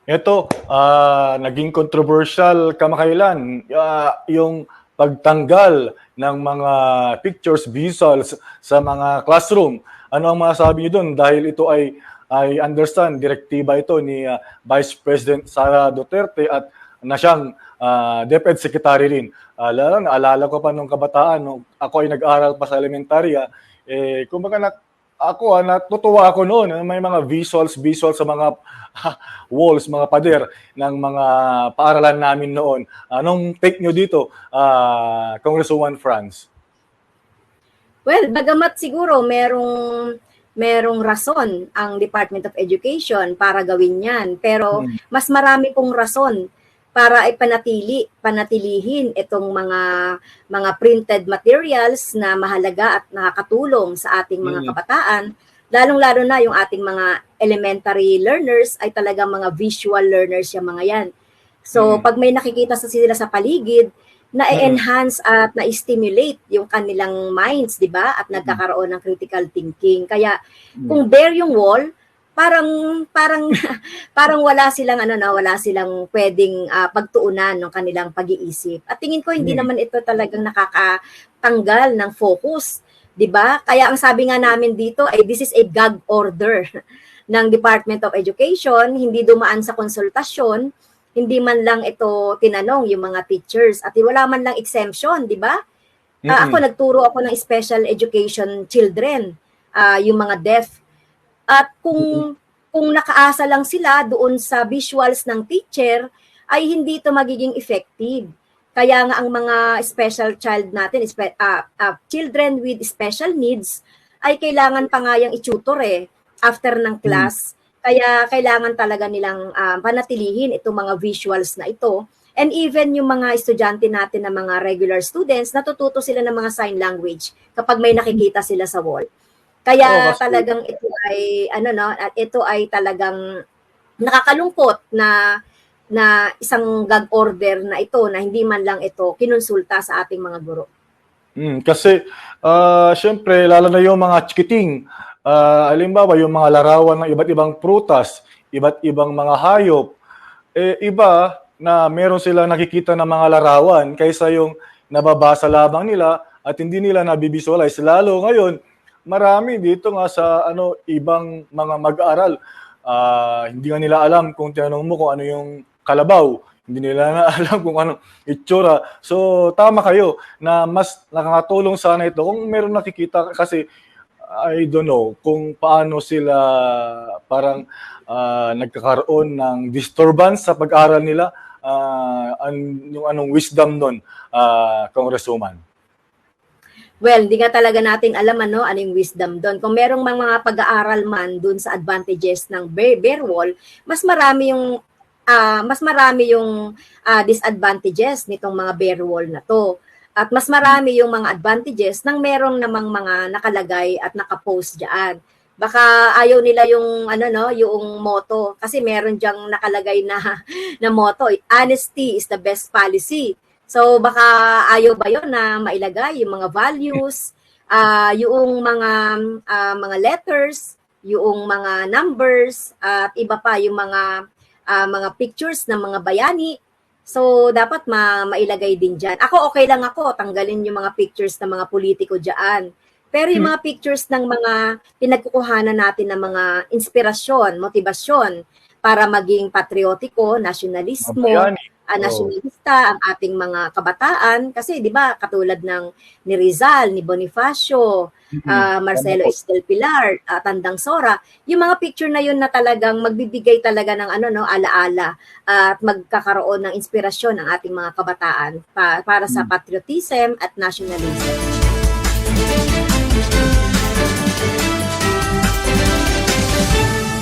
Ito, naging controversial kamakailan yung pagtanggal ng mga pictures, visuals sa mga classroom. Ano ang masasabi niyo doon? Dahil ito ay I understand, direktiba ito ni Vice President Sara Duterte at na siyang DepEd Secretary rin. Naalala ko pa nung kabataan, nung ako ay nag-aral pa sa elementarya, kumbaga natutuwa ako noon. May mga visuals sa mga walls, mga pader ng mga paaralan namin noon. Anong take nyo dito, Congresswoman Franz? Well, bagamat siguro merong rason ang Department of Education para gawin yan, pero mas marami pong rason para panatilihin itong mga printed materials na mahalaga at nakakatulong sa ating mga kabataan, lalong-lalo na yung ating mga elementary learners ay talagang mga visual learners yung mga yan. So, pag may nakikita sila sa paligid, na-enhance at na-stimulate yung kanilang minds, di ba? At nagkakaroon ng critical thinking. Kaya, kung bare yung wall, parang wala silang pwedeng pagtuunan ng kanilang pag-iisip. At tingin ko hindi naman ito talagang nakakatanggal ng focus, 'di ba? Kaya ang sabi nga namin dito ay this is a gag order ng Department of Education, hindi dumaan sa konsultasyon, hindi man lang ito tinanong yung mga teachers at wala man lang exemption, 'di ba? Nagturo ako ng special education children, yung mga deaf. At kung nakaasa lang sila doon sa visuals ng teacher, ay hindi ito magiging effective. Kaya nga ang mga special child natin, children with special needs, ay kailangan pa nga yung i-tutor after ng class. Kaya kailangan talaga nilang panatilihin itong mga visuals na ito. And even yung mga estudyante natin na mga regular students, natututo sila ng mga sign language kapag may nakikita sila sa wall. Kaya talagang ito ay talagang nakakalungkot na isang gag order na ito na hindi man lang ito kinonsulta sa ating mga guro. Kasi syempre lalo na yung mga chikiting, halimbawa yung mga larawan ng iba't ibang prutas, iba't ibang mga hayop, iba na meron silang nakikita ng mga larawan kaysa yung nababasa lamang nila at hindi nila nabivisualize. Lalo ngayon, marami dito nga sa ibang mga mag-aaral, hindi nga nila alam kung tinanong mo kung ano yung kalabaw, hindi nila na alam kung anong itsura. So tama kayo na mas nakakatulong sana ito kung meron nakikita, kasi I don't know kung paano sila parang nagkakaroon ng disturbance sa pag-aaral nila, yung anong wisdom nun, Congresswoman. Well, hindi nga talaga natin alam ano yung wisdom doon. Kung merong mga pag-aaral man doon sa advantages ng bare wall, mas marami yung disadvantages nitong mga bare wall na to. At mas marami yung mga advantages ng merong namang mga nakalagay at nakapost diyan. Baka ayaw nila yung yung motto, kasi meron diyang nakalagay na motto, honesty is the best policy. So baka ayaw ba yun na mailagay yung mga values, yung mga letters, yung mga numbers, at iba pa yung mga pictures ng mga bayani. So dapat mailagay din diyan. Ako okay lang ako tanggalin yung mga pictures ng mga politiko diyan. Pero yung mga pictures ng mga pinagkukuhanan natin ng mga inspirasyon, motibasyon para maging patriotiko, nasyonalismo, nasyonalista ang ating mga kabataan, kasi 'di ba katulad ng ni Rizal, ni Bonifacio, Marcelo Estel Pilar, Tandang Sora, yung mga picture na yun na talagang magbibigay talaga ng alaala at magkakaroon ng inspirasyon ang ating mga kabataan para sa patriotism at nationalism.